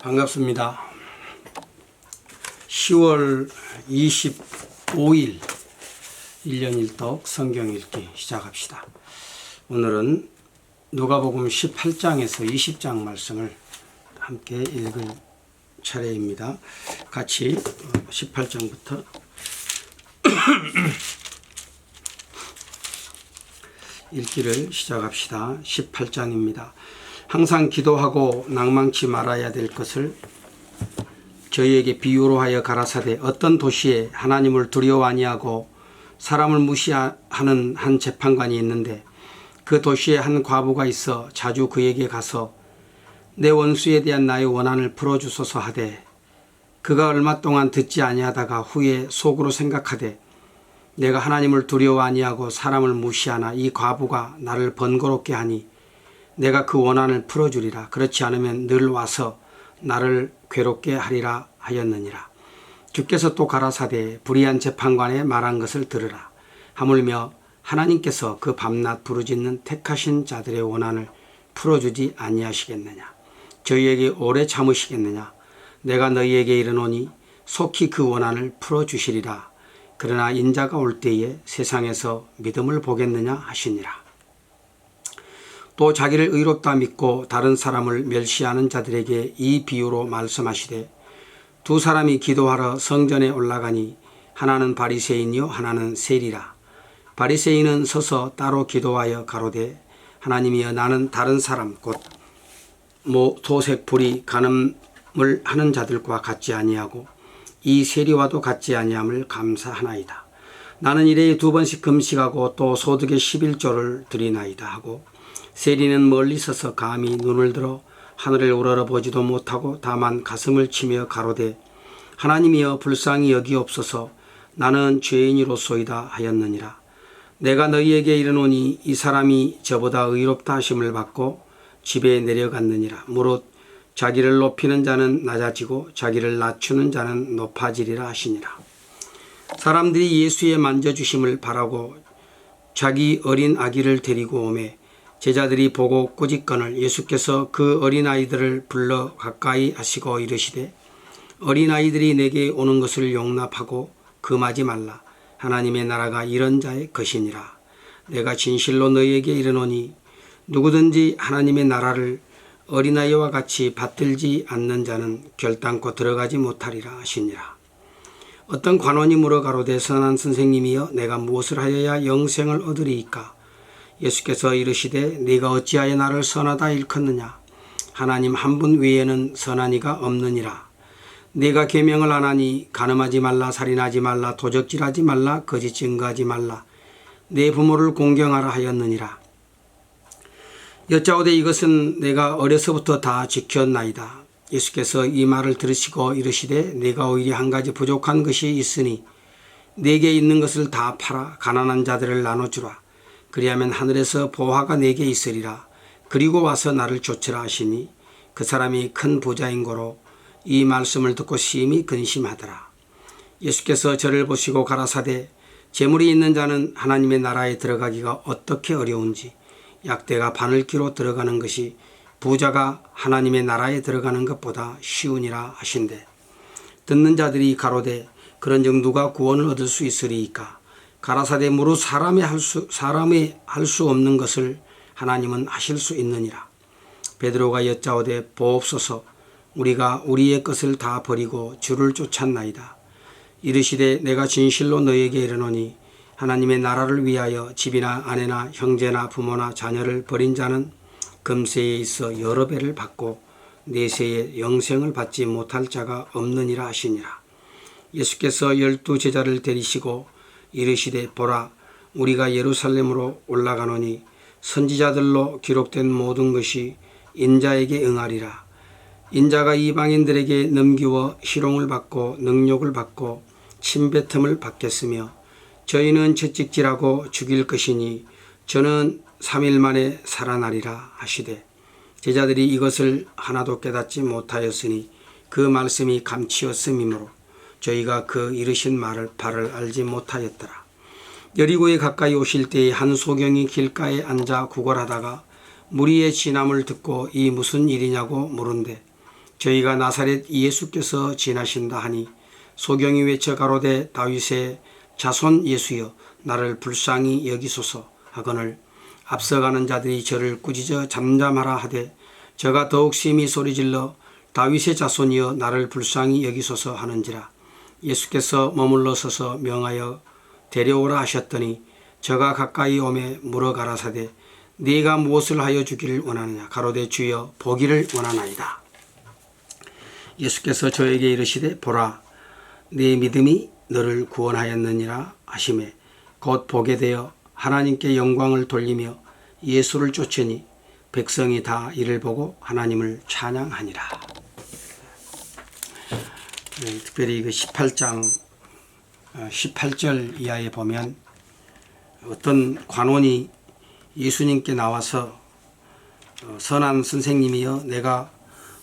반갑습니다. 10월 25일 1년 1독 성경 읽기 시작합시다. 오늘은 누가복음 18장에서 20장 말씀을 함께 읽을 차례입니다. 같이 18장부터 읽기를 시작합시다. 18장입니다. 항상 기도하고 낭망치 말아야 될 것을 저희에게 비유로 하여 가라사대 어떤 도시에 하나님을 두려워 아니하고 사람을 무시하는 한 재판관이 있는데 그 도시에 한 과부가 있어 자주 그에게 가서 내 원수에 대한 나의 원한을 풀어주소서 하되 그가 얼마 동안 듣지 아니하다가 후에 속으로 생각하되 내가 하나님을 두려워 아니하고 사람을 무시하나 이 과부가 나를 번거롭게 하니 내가 그 원한을 풀어주리라. 그렇지 않으면 늘 와서 나를 괴롭게 하리라 하였느니라. 주께서 또 가라사대 불의한 재판관의 말한 것을 들으라. 하물며 하나님께서 그 밤낮 부르짖는 택하신 자들의 원한을 풀어주지 아니하시겠느냐. 저희에게 오래 참으시겠느냐. 내가 너희에게 이르노니 속히 그 원한을 풀어주시리라. 그러나 인자가 올 때에 세상에서 믿음을 보겠느냐 하시니라. 또 자기를 의롭다 믿고 다른 사람을 멸시하는 자들에게 이 비유로 말씀하시되 두 사람이 기도하러 성전에 올라가니 하나는 바리새인이요 하나는 세리라. 바리새인은 서서 따로 기도하여 가로되 하나님이여 나는 다른 사람 곧 도색 불의 간음을 하는 자들과 같지 아니하고 이 세리와도 같지 아니함을 감사하나이다. 나는 일에 2번씩 금식하고 또 소득의 11조를 드리나이다 하고 세리는 멀리 서서 감히 눈을 들어 하늘을 우러러보지도 못하고 다만 가슴을 치며 가로되 하나님이여 불쌍히 여기옵소서 나는 죄인이로소이다 하였느니라. 내가 너희에게 이르노니 이 사람이 저보다 의롭다 하심을 받고 집에 내려갔느니라. 무릇 자기를 높이는 자는 낮아지고 자기를 낮추는 자는 높아지리라 하시니라. 사람들이 예수의 만져주심을 바라고 자기 어린 아기를 데리고 오매 제자들이 보고 꾸짖거늘 예수께서 그 어린아이들을 불러 가까이 하시고 이르시되 어린아이들이 내게 오는 것을 용납하고 금하지 말라. 하나님의 나라가 이런 자의 것이니라. 내가 진실로 너희에게 이르노니 누구든지 하나님의 나라를 어린아이와 같이 받들지 않는 자는 결단코 들어가지 못하리라 하시니라. 어떤 관원이 물어 가로되 선한 선생님이여 내가 무엇을 하여야 영생을 얻으리이까. 예수께서 이르시되 네가 어찌하여 나를 선하다 일컫느냐. 하나님 한 분 외에는 선한 이가 없느니라. 네가 계명을 안 하니 간음하지 말라 살인하지 말라 도적질하지 말라 거짓 증거하지 말라 내 부모를 공경하라 하였느니라. 여짜오되 이것은 내가 어려서부터 다 지켰나이다. 예수께서 이 말을 들으시고 이르시되 네가 오히려 한 가지 부족한 것이 있으니 네게 있는 것을 다 팔아 가난한 자들을 나눠주라. 그리하면 하늘에서 보화가 네게 있으리라. 그리고 와서 나를 좇으라 하시니 그 사람이 큰 부자인 고로 이 말씀을 듣고 심히 근심하더라. 예수께서 저를 보시고 가라사대 재물이 있는 자는 하나님의 나라에 들어가기가 어떻게 어려운지 약대가 바늘기로 들어가는 것이 부자가 하나님의 나라에 들어가는 것보다 쉬우니라 하신대. 듣는 자들이 가로되 그런즉 누가 구원을 얻을 수 있으리이까. 가라사대 무릇 사람이 할 수 없는 것을 하나님은 하실 수 있느니라. 베드로가 여짜오되 보옵소서 우리가 우리의 것을 다 버리고 주를 쫓았나이다. 이르시되 내가 진실로 너희에게 이르노니 하나님의 나라를 위하여 집이나 아내나 형제나 부모나 자녀를 버린 자는 금세에 있어 여러 배를 받고 내세에 영생을 받지 못할 자가 없느니라 하시니라. 예수께서 12 제자를 데리시고 이르시되 보라 우리가 예루살렘으로 올라가노니 선지자들로 기록된 모든 것이 인자에게 응하리라. 인자가 이방인들에게 넘기워 희롱을 받고 능욕을 받고 침뱉음을 받겠으며 저희는 채찍질하고 죽일 것이니 저는 3일 만에 살아나리라 하시되 제자들이 이것을 하나도 깨닫지 못하였으니 그 말씀이 감치었음이므로 저희가 그 이르신 바를 알지 못하였더라. 여리고에 가까이 오실 때에 한 소경이 길가에 앉아 구걸하다가 무리의 진함을 듣고 이 무슨 일이냐고 물은데 저희가 나사렛 예수께서 지나신다 하니 소경이 외쳐 가로되 다윗의 자손 예수여 나를 불쌍히 여기소서 하거늘 앞서가는 자들이 저를 꾸짖어 잠잠하라 하되 저가 더욱 심히 소리질러 다윗의 자손이여 나를 불쌍히 여기소서 하는지라. 예수께서 머물러 서서 명하여 데려오라 하셨더니 저가 가까이 오매 물어 가라사대 네가 무엇을 하여 주기를 원하느냐. 가로되 주여 보기를 원하나이다. 예수께서 저에게 이르시되 보라 네 믿음이 너를 구원하였느니라 하시매 곧 보게 되어 하나님께 영광을 돌리며 예수를 쫓으니 백성이 다 이를 보고 하나님을 찬양하니라. 특별히 그 18장 18절 이하에 보면 어떤 관원이 예수님께 나와서 선한 선생님이여 내가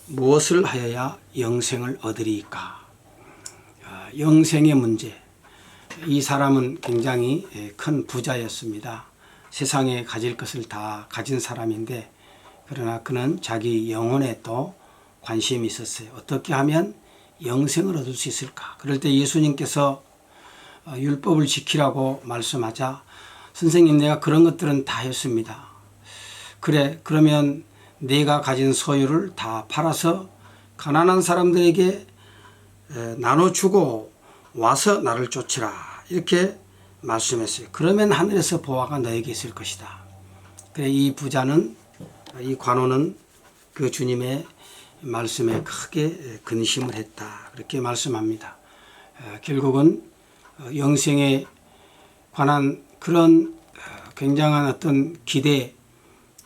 무엇을 하여야 영생을 얻으리이까. 영생의 문제. 이 사람은 굉장히 큰 부자였습니다. 세상에 가질 것을 다 가진 사람인데 그러나 그는 자기 영혼에 또 관심이 있었어요. 어떻게 하면 영생을 얻을 수 있을까? 그럴 때 예수님께서 율법을 지키라고 말씀하자 선생님 내가 그런 것들은 다 했습니다. 그래 그러면 내가 가진 소유를 다 팔아서 가난한 사람들에게 나눠주고 와서 나를 쫓으라 이렇게 말씀했어요. 그러면 하늘에서 보화가 너에게 있을 것이다. 그래 이 부자는 이 관원은 그 주님의 말씀에 크게 근심을 했다. 그렇게 말씀합니다. 결국은 영생에 관한 그런 굉장한 어떤 기대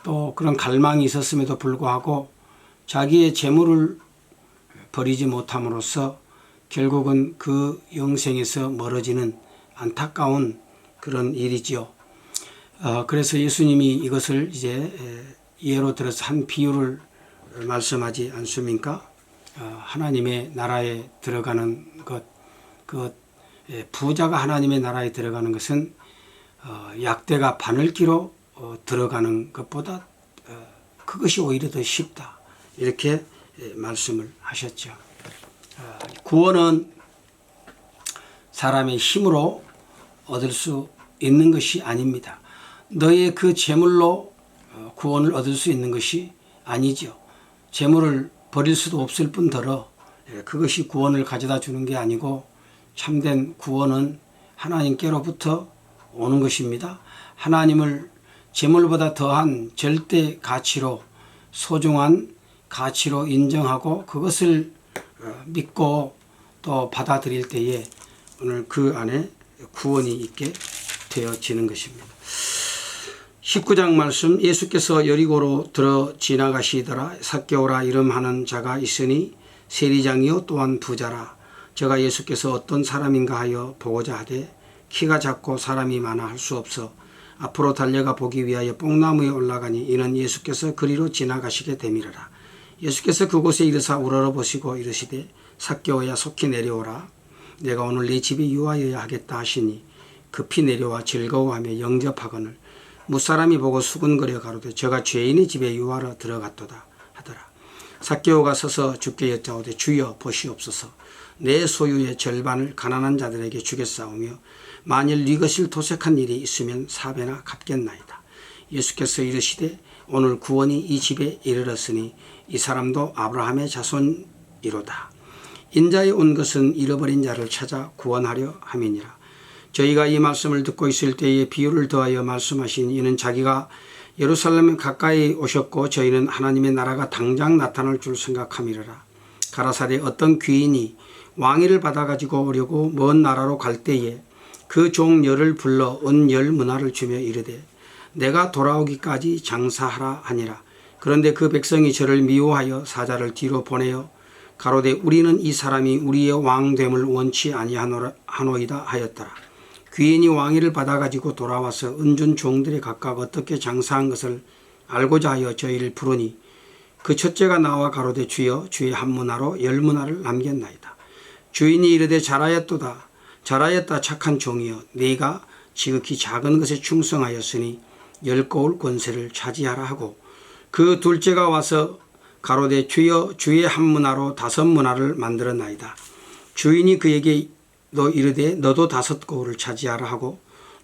또 그런 갈망이 있었음에도 불구하고 자기의 재물을 버리지 못함으로써 결국은 그 영생에서 멀어지는 안타까운 그런 일이지요. 그래서 예수님이 이것을 이제 예로 들어서 한 비유를 말씀하지 않습니까? 하나님의 나라에 들어가는 것, 부자가 하나님의 나라에 들어가는 것은 약대가 바늘기로 들어가는 것보다 그것이 오히려 더 쉽다. 이렇게 말씀을 하셨죠. 구원은 사람의 힘으로 얻을 수 있는 것이 아닙니다. 너의 그 재물로 구원을 얻을 수 있는 것이 아니죠. 재물을 버릴 수도 없을 뿐더러 그것이 구원을 가져다 주는 게 아니고 참된 구원은 하나님께로부터 오는 것입니다. 하나님을 재물보다 더한 절대 가치로 소중한 가치로 인정하고 그것을 믿고 또 받아들일 때에 오늘 그 안에 구원이 있게 되어지는 것입니다. 19장 말씀 예수께서 여리고로 들어 지나가시더라. 삭개오라 이름하는 자가 있으니 세리장이요 또한 부자라. 저가 예수께서 어떤 사람인가 하여 보고자 하되 키가 작고 사람이 많아 할 수 없어 앞으로 달려가 보기 위하여 뽕나무에 올라가니 이는 예수께서 그리로 지나가시게 되밀어라. 예수께서 그곳에 이르사 우러러보시고 이르시되 삭개오야 속히 내려오라. 내가 오늘 네 집에 유하여야 하겠다 하시니 급히 내려와 즐거워하며 영접하거늘 무사람이 보고 수군거려 가로되 저가 죄인의 집에 유하러 들어갔도다 하더라. 삭개오가 서서 주께 여짜오되 주여 보시옵소서 내 소유의 절반을 가난한 자들에게 주겠사오며 만일 네 것을 도색한 일이 있으면 4배나 갚겠나이다. 예수께서 이르시되 오늘 구원이 이 집에 이르렀으니 이 사람도 아브라함의 자손이로다. 인자에 온 것은 잃어버린 자를 찾아 구원하려 함이니라. 저희가 이 말씀을 듣고 있을 때에 비유를 더하여 말씀하신 이는 자기가 예루살렘에 가까이 오셨고 저희는 하나님의 나라가 당장 나타날 줄 생각함이라. 가라사대 어떤 귀인이 왕위를 받아가지고 오려고 먼 나라로 갈 때에 그 종 열을 불러 은 열 문화를 주며 이르되 내가 돌아오기까지 장사하라 하니라. 그런데 그 백성이 저를 미워하여 사자를 뒤로 보내어 가로되 우리는 이 사람이 우리의 왕됨을 원치 아니하노이다 하였더라. 귀인이 왕위를 받아가지고 돌아와서 은준 종들의 각각 어떻게 장사한 것을 알고자 하여 저희를 부르니 그 첫째가 나와 가로되 주여 주의 한 문화로 10문화를 남겼나이다. 주인이 이르되 잘하였다 착한 종이여 네가 지극히 작은 것에 충성하였으니 10고울 권세를 차지하라 하고 그 둘째가 와서 가로되 주여 주의 한 문화로 5문화를 만들었나이다. 주인이 그에게 너 이르되 너도 5고을을 차지하라 하고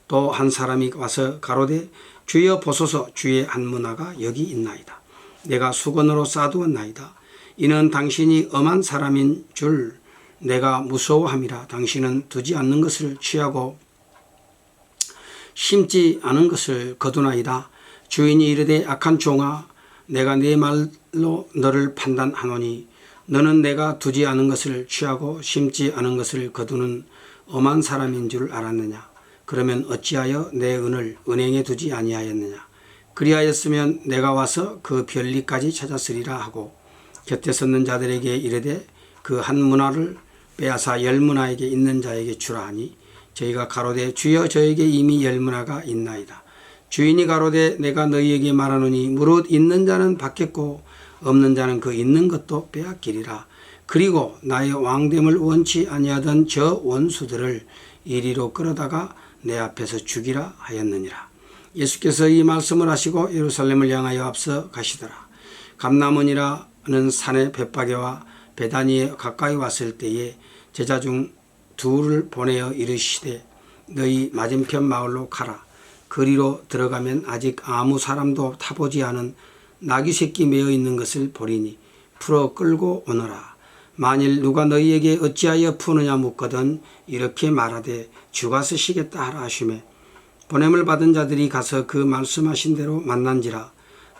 또 한 사람이 와서 가로되 주여 보소서 주의 한 문화가 여기 있나이다. 내가 수건으로 싸두었나이다. 이는 당신이 엄한 사람인 줄 내가 무서워함이라. 당신은 두지 않는 것을 취하고 심지 않은 것을 거두나이다. 주인이 이르되 악한 종아 내가 네 말로 너를 판단하노니 너는 내가 두지 않은 것을 취하고 심지 않은 것을 거두는 엄한 사람인 줄 알았느냐. 그러면 어찌하여 내 은을 은행에 두지 아니하였느냐. 그리하였으면 내가 와서 그 별리까지 찾았으리라 하고 곁에 섰는 자들에게 이르되 그 한 문화를 빼앗아 10문화에게 있는 자에게 주라 하니 저희가 가로되 주여 저에게 이미 10문화가 있나이다. 주인이 가로되 내가 너희에게 말하노니 무릇 있는 자는 받겠고 없는 자는 그 있는 것도 빼앗기리라. 그리고 나의 왕됨을 원치 아니하던 저 원수들을 이리로 끌어다가 내 앞에서 죽이라 하였느니라. 예수께서 이 말씀을 하시고 예루살렘을 향하여 앞서 가시더라. 감람원이라는 산의 벳바게와 베다니에 가까이 왔을 때에 제자 중 둘을 보내어 이르시되 너희 맞은편 마을로 가라. 거리로 들어가면 아직 아무 사람도 타보지 않은 나귀 새끼 메어 있는 것을 보리니 풀어 끌고 오너라. 만일 누가 너희에게 어찌하여 푸느냐 묻거든 이렇게 말하되 주가 쓰시겠다 하라 하시매 보냄을 받은 자들이 가서 그 말씀하신 대로 만난지라.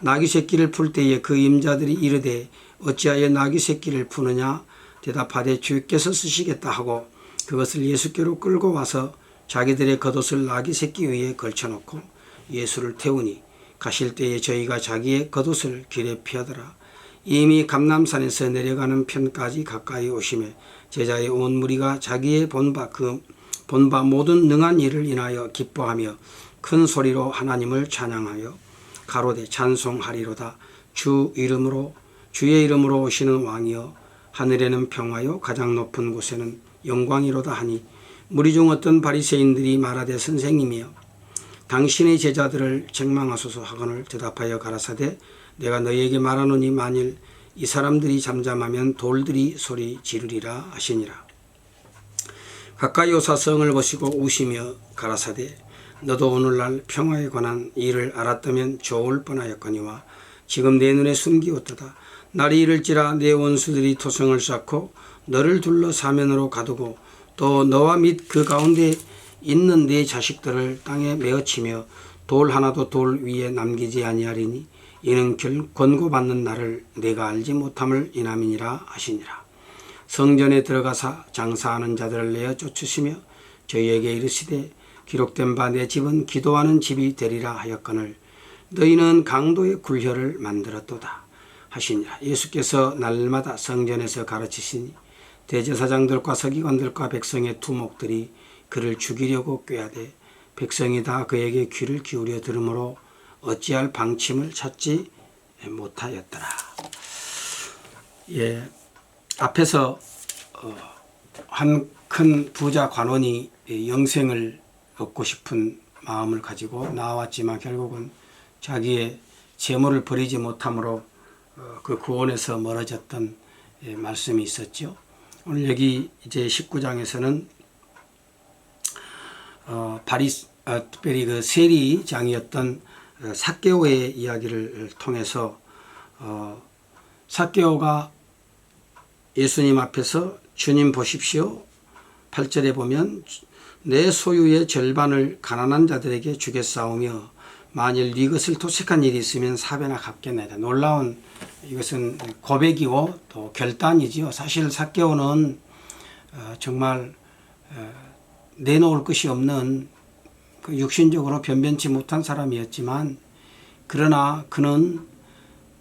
나귀 새끼를 풀 때에 그 임자들이 이르되 어찌하여 나귀 새끼를 푸느냐 대답하되 주께서 쓰시겠다 하고 그것을 예수께로 끌고 와서 자기들의 겉옷을 나귀 새끼 위에 걸쳐놓고 예수를 태우니 가실 때에 저희가 자기의 겉옷을 길에 피하더라. 이미 감람산에서 내려가는 편까지 가까이 오시매 제자의 온 무리가 자기의 본바 모든 능한 일을 인하여 기뻐하며 큰 소리로 하나님을 찬양하여 가로되 찬송하리로다. 주의 이름으로 오시는 왕이여 하늘에는 평화요 가장 높은 곳에는 영광이로다 하니 무리 중 어떤 바리새인들이 말하되 선생님이여 당신의 제자들을 책망하소서 하거늘 대답하여 가라사대 내가 너희에게 말하노니 만일 이 사람들이 잠잠하면 돌들이 소리 지르리라 하시니라. 가까이 오사 성을 보시고 우시며 가라사대 너도 오늘날 평화에 관한 일을 알았다면 좋을 뻔하였거니와 지금 내 눈에 숨기었도다. 날이 이를지라 내 원수들이 토성을 쌓고 너를 둘러 사면으로 가두고 또 너와 및 그 가운데 있는 네 자식들을 땅에 메어치며 돌 하나도 돌 위에 남기지 아니하리니 이는 권고받는 날을 내가 알지 못함을 인함이니라 하시니라. 성전에 들어가사 장사하는 자들을 내어 쫓으시며 저희에게 이르시되 기록된 바 내 집은 기도하는 집이 되리라 하였거늘 너희는 강도의 굴혈을 만들었도다 하시니라. 예수께서 날마다 성전에서 가르치시니 대제사장들과 서기관들과 백성의 두목들이 그를 죽이려고 꾀하되 백성이 다 그에게 귀를 기울여 들으므로 어찌할 방침을 찾지 못하였더라. 예, 앞에서 한 큰 부자 관원이 영생을 얻고 싶은 마음을 가지고 나왔지만 결국은 자기의 재물을 버리지 못함으로 그 구원에서 멀어졌던 말씀이 있었죠. 오늘 여기 이제 19장에서는 특별히 그 세리장이었던 삭개오의 이야기를 통해서 삭개오가 예수님 앞에서 주님 보십시오. 8절에 보면 내 소유의 절반을 가난한 자들에게 주겠사오며 만일 네 것을 토색한 일이 있으면 4배나 갚겠나이다. 놀라운 이것은 고백이고 또 결단이지요. 사실 삭개오는 정말 내놓을 것이 없는 그 육신적으로 변변치 못한 사람이었지만 그러나 그는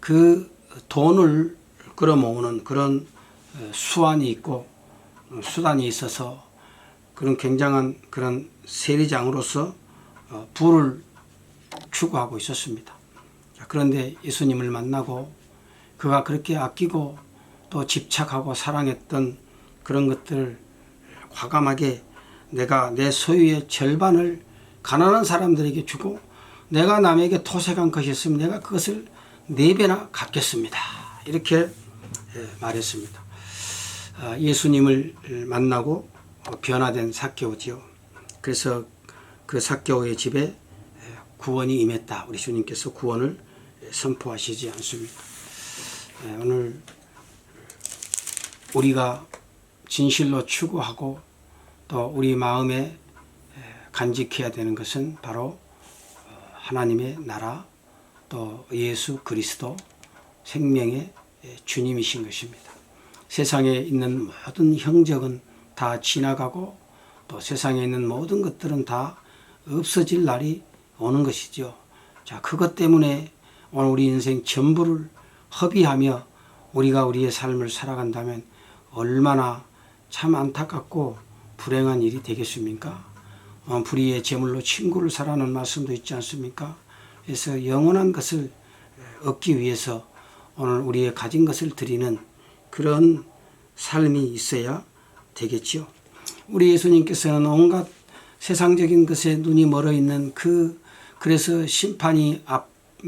그 돈을 끌어모으는 그런 수완이 있고 수단이 있어서 그런 굉장한 그런 세리장으로서 부를 추구하고 있었습니다. 그런데 예수님을 만나고 그가 그렇게 아끼고 또 집착하고 사랑했던 그런 것들을 과감하게 내가 내 소유의 절반을 가난한 사람들에게 주고 내가 남에게 토색한 것이 있으면 내가 그것을 4배나 갚겠습니다. 이렇게 말했습니다. 예수님을 만나고 변화된 삭개오지요. 그래서 그 삭개오의 집에 구원이 임했다. 우리 주님께서 구원을 선포하시지 않습니다. 오늘 우리가 진실로 추구하고 또 우리 마음에 간직해야 되는 것은 바로 하나님의 나라 또 예수 그리스도 생명의 주님이신 것입니다. 세상에 있는 모든 형적은 다 지나가고 또 세상에 있는 모든 것들은 다 없어질 날이 오는 것이죠. 자, 그것 때문에 오늘 우리 인생 전부를 허비하며 우리가 우리의 삶을 살아간다면 얼마나 참 안타깝고 불행한 일이 되겠습니까? 불의의 제물로 친구를 사라는 말씀도 있지 않습니까? 그래서 영원한 것을 얻기 위해서 오늘 우리의 가진 것을 드리는 그런 삶이 있어야 되겠지요. 우리 예수님께서는 온갖 세상적인 것에 눈이 멀어 있는 그래서 심판이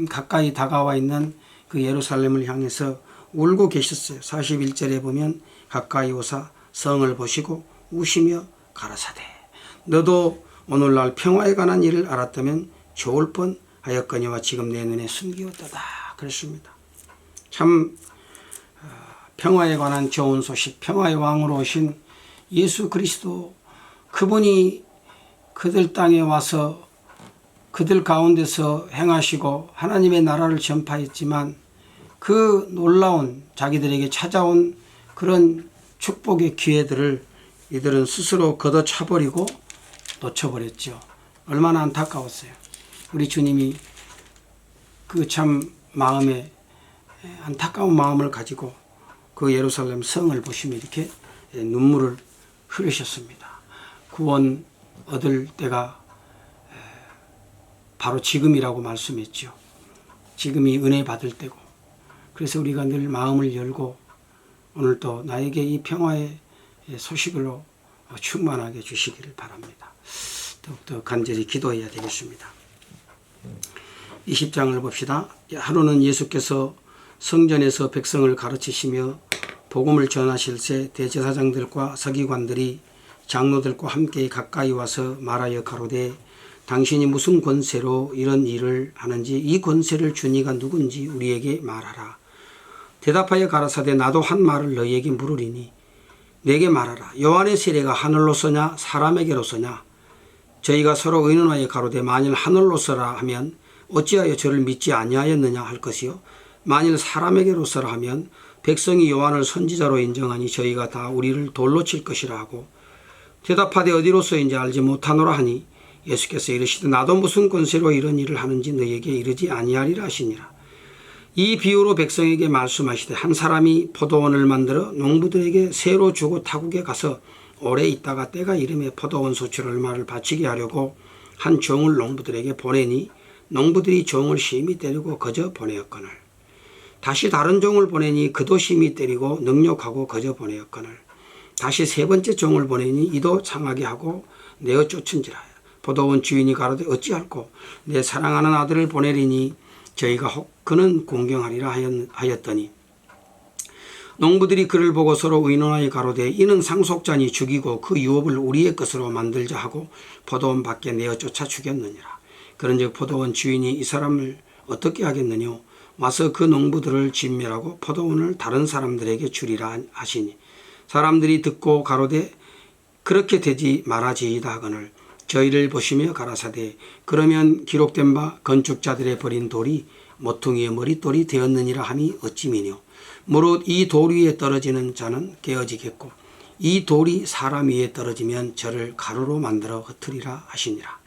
가까이 다가와 있는 그 예루살렘을 향해서 울고 계셨어요. 41절에 보면 가까이 오사 성을 보시고 우시며 가라사대 너도 오늘날 평화에 관한 일을 알았다면 좋을 뻔하였거니와 지금 내 눈에 숨기었도다 그랬습니다. 참 평화에 관한 좋은 소식, 평화의 왕으로 오신 예수 그리스도, 그분이 그들 땅에 와서 그들 가운데서 행하시고 하나님의 나라를 전파했지만 그 놀라운 자기들에게 찾아온 그런 축복의 기회들을 이들은 스스로 걷어차버리고 놓쳐버렸죠. 얼마나 안타까웠어요. 우리 주님이 그 참 마음에 안타까운 마음을 가지고 그 예루살렘 성을 보시며 이렇게 눈물을 흘리셨습니다. 구원 얻을 때가 바로 지금이라고 말씀했죠. 지금이 은혜 받을 때고, 그래서 우리가 늘 마음을 열고 오늘도 나에게 이 평화의 소식으로 충만하게 주시기를 바랍니다. 더욱더 간절히 기도해야 되겠습니다. 20장을 봅시다. 하루는 예수께서 성전에서 백성을 가르치시며 복음을 전하실새 대제사장들과 서기관들이 장로들과 함께 가까이 와서 말하여 가로되 당신이 무슨 권세로 이런 일을 하는지 이 권세를 준 이가 누군지 우리에게 말하라. 대답하여 가라사대 나도 한 말을 너희에게 물으리니 내게 말하라. 요한의 세례가 하늘로서냐 사람에게로서냐. 저희가 서로 의논하여 가로되 만일 하늘로서라 하면 어찌하여 저를 믿지 아니하였느냐 할 것이요 만일 사람에게로서라 하면 백성이 요한을 선지자로 인정하니 저희가 다 우리를 돌로 칠 것이라 하고 대답하되 어디로서인지 알지 못하노라 하니 예수께서 이르시되 나도 무슨 권세로 이런 일을 하는지 너희에게 이르지 아니하리라 하시니라. 이 비유로 백성에게 말씀하시되 한 사람이 포도원을 만들어 농부들에게 새로 주고 타국에 가서 오래 있다가 때가 이름에 포도원 소출 얼마를 바치게 하려고 한 종을 농부들에게 보내니 농부들이 종을 심히 때리고 거저 보내었거늘 다시 다른 종을 보내니 그도 심히 때리고 능욕하고 거저 보내었거늘 다시 세 번째 종을 보내니 이도 상하게 하고 내어 쫓은지라. 포도원 주인이 가로되 어찌할꼬 내 사랑하는 아들을 보내리니 저희가 혹 그는 공경하리라 하였더니 농부들이 그를 보고 서로 의논하여 가로되 이는 상속자니 죽이고 그 유업을 우리의 것으로 만들자 하고 포도원 밖에 내어 쫓아 죽였느니라. 그런즉 포도원 주인이 이 사람을 어떻게 하겠느냐 와서 그 농부들을 진멸하고 포도원을 다른 사람들에게 주리라 하시니 사람들이 듣고 가로되 그렇게 되지 말아지이다 하거늘 저희를 보시며 가라사대 그러면 기록된 바 건축자들의 버린 돌이 모퉁이의 머릿돌이 되었느니라 함이 어찌미뇨. 무릇 이 돌 위에 떨어지는 자는 깨어지겠고 이 돌이 사람 위에 떨어지면 저를 가루로 만들어 흩으리라 하시니라.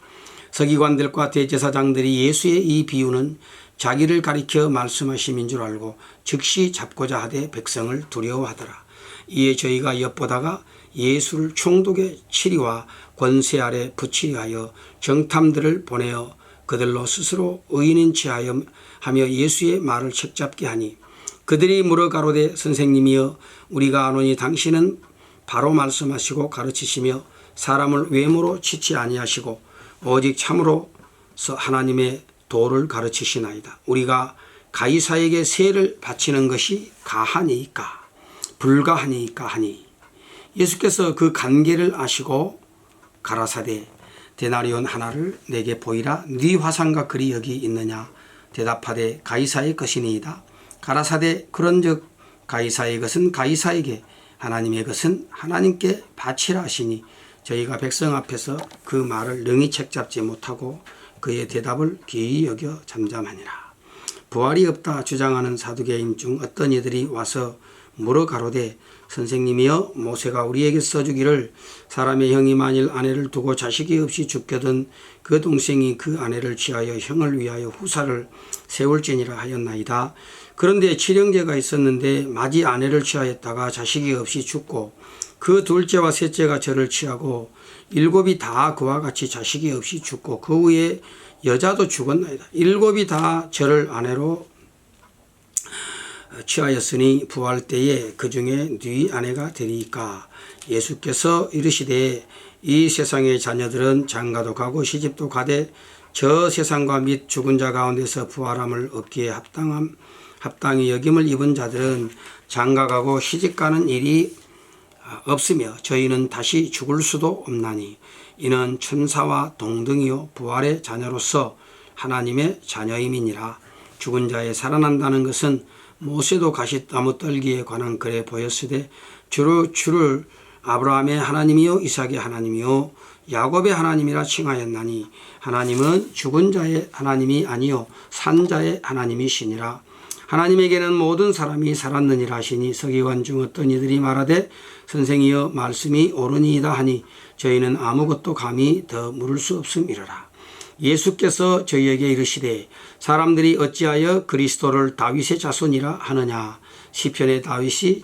서기관들과 대제사장들이 예수의 이 비유는 자기를 가리켜 말씀하심인 줄 알고 즉시 잡고자 하되 백성을 두려워하더라. 이에 저희가 엿보다가 예수를 총독의 치리와 권세 아래 붙이려 하여 정탐들을 보내어 그들로 스스로 의인인 체하여 하며 예수의 말을 책잡게 하니 그들이 물어 가로되 선생님이여 우리가 아노니 당신은 바로 말씀하시고 가르치시며 사람을 외모로 치지 아니하시고 오직 참으로서 하나님의 도를 가르치시나이다. 우리가 가이사에게 세를 바치는 것이 가하니까 불가하니까 하니 예수께서 그 관계를 아시고 가라사대 데나리온 하나를 내게 보이라. 네 화상과 글이 여기 있느냐. 대답하되 가이사의 것이니이다. 가라사대 그런즉 가이사의 것은 가이사에게 하나님의 것은 하나님께 바치라 하시니 저희가 백성 앞에서 그 말을 능히 책잡지 못하고 그의 대답을 기이 여겨 잠잠하니라. 부활이 없다 주장하는 사두개인 중 어떤 이들이 와서 물어 가로되 선생님이여 모세가 우리에게 써주기를 사람의 형이 만일 아내를 두고 자식이 없이 죽거든 그 동생이 그 아내를 취하여 형을 위하여 후사를 세울지니라 하였나이다. 그런데 칠형제가 있었는데 마지 아내를 취하였다가 자식이 없이 죽고 그 둘째와 셋째가 저를 취하고 일곱이 다 그와 같이 자식이 없이 죽고 그 후에 여자도 죽었나이다. 일곱이 다 저를 아내로 취하였으니 부활 때에 그 중에 네 아내가 되리이까. 예수께서 이르시되 이 세상의 자녀들은 장가도 가고 시집도 가되 저 세상과 및 죽은 자 가운데서 부활함을 얻기에 합당히 여김을 입은 자들은 장가가고 시집가는 일이 없으며 저희는 다시 죽을 수도 없나니 이는 천사와 동등이요 부활의 자녀로서 하나님의 자녀임이니라. 죽은 자의 살아난다는 것은 모세도 가시나무 떨기에 관한 글에 보였으되 주를 아브라함의 하나님이요 이삭의 하나님이요 야곱의 하나님이라 칭하였나니 하나님은 죽은 자의 하나님이 아니요 산 자의 하나님이시니라. 하나님에게는 모든 사람이 살았느니라 하시니 서기관 중 어떤 이들이 말하되 선생이여 말씀이 옳으니이다 하니 저희는 아무것도 감히 더 물을 수 없음이러라. 예수께서 저희에게 이르시되 사람들이 어찌하여 그리스도를 다윗의 자손이라 하느냐. 시편의 다윗이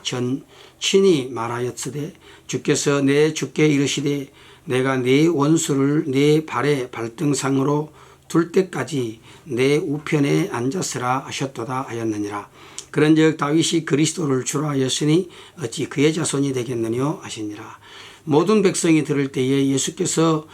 친히 말하였으되 주께서 내 주께 이르시되 내가 네 원수를 네 발의 발등상으로 둘 때까지 내 우편에 앉았으라 하셨도다 하였느니라. 그런즉 다윗이 그리스도를 주라 하였으니 어찌 그의 자손이 되겠느냐 하시니라. 모든 백성이 들을 때에 예수께서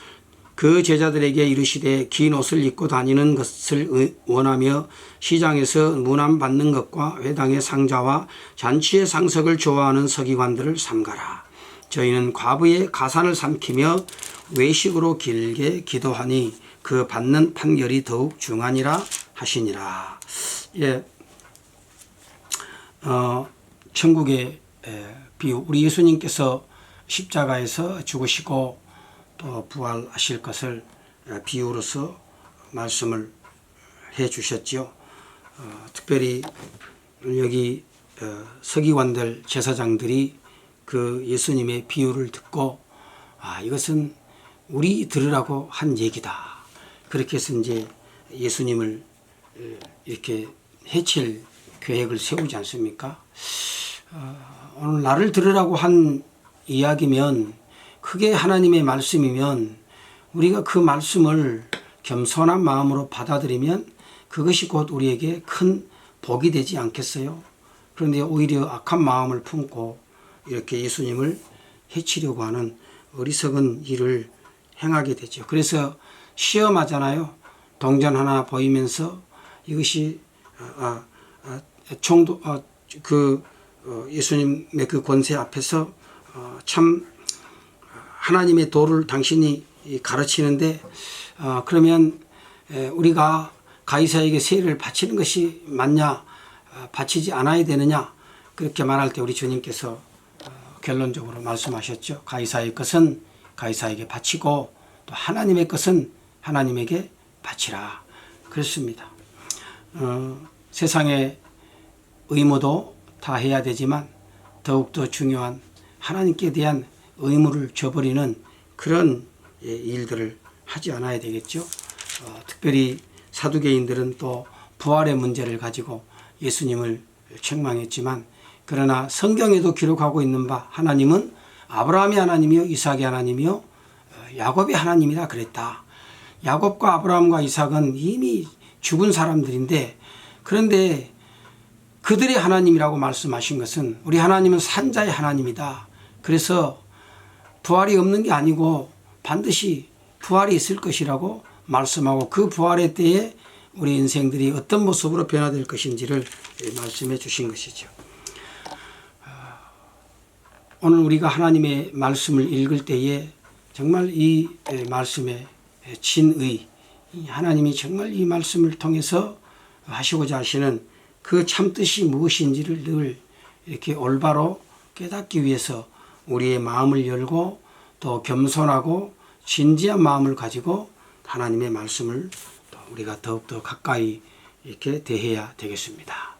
그 제자들에게 이르시되 긴 옷을 입고 다니는 것을 원하며 시장에서 문안받는 것과 회당의 상자와 잔치의 상석을 좋아하는 서기관들을 삼가라. 저희는 과부의 가산을 삼키며 외식으로 길게 기도하니 그 받는 판결이 더욱 중하니라 하시니라. 예, 천국의 비유, 우리 예수님께서 십자가에서 죽으시고 또 부활하실 것을 비유로서 말씀을 해 주셨죠. 특별히 여기 서기관들 제사장들이 그 예수님의 비유를 듣고 이것은 우리 들으라고 한 얘기다. 그렇게 해서 이제 예수님을 이렇게 해칠 계획을 세우지 않습니까? 오늘 나를 들으라고 한 이야기면 그게 하나님의 말씀이면 우리가 그 말씀을 겸손한 마음으로 받아들이면 그것이 곧 우리에게 큰 복이 되지 않겠어요? 그런데 오히려 악한 마음을 품고 이렇게 예수님을 해치려고 하는 어리석은 일을 행하게 되죠. 그래서 시험하잖아요. 동전 하나 보이면서 이것이 예수님의 그 권세 앞에서 참 하나님의 도를 당신이 가르치는데 그러면 우리가 가이사에게 세를 바치는 것이 맞냐, 바치지 않아야 되느냐, 그렇게 말할 때 우리 주님께서 결론적으로 말씀하셨죠. 가이사의 것은 가이사에게 바치고 또 하나님의 것은 하나님에게 바치라. 그렇습니다. 세상의 의무도 다 해야 되지만 더욱더 중요한 하나님께 대한 의무를 저버리는 그런 일들을 하지 않아야 되겠죠. 특별히 사두개인들은 또 부활의 문제를 가지고 예수님을 책망했지만 그러나 성경에도 기록하고 있는 바 하나님은 아브라함의 하나님이요 이삭의 하나님이요 야곱의 하나님이라 그랬다. 야곱과 아브라함과 이삭은 이미 죽은 사람들인데 그런데 그들의 하나님이라고 말씀하신 것은 우리 하나님은 산자의 하나님이다. 그래서 부활이 없는 게 아니고 반드시 부활이 있을 것이라고 말씀하고 그 부활의 때에 우리 인생들이 어떤 모습으로 변화될 것인지를 말씀해 주신 것이죠. 오늘 우리가 하나님의 말씀을 읽을 때에 정말 이 말씀의 진의, 하나님이 정말 이 말씀을 통해서 하시고자 하시는 그 참뜻이 무엇인지를 늘 이렇게 올바로 깨닫기 위해서 우리의 마음을 열고 또 겸손하고 진지한 마음을 가지고 하나님의 말씀을 우리가 더욱더 가까이 이렇게 대해야 되겠습니다.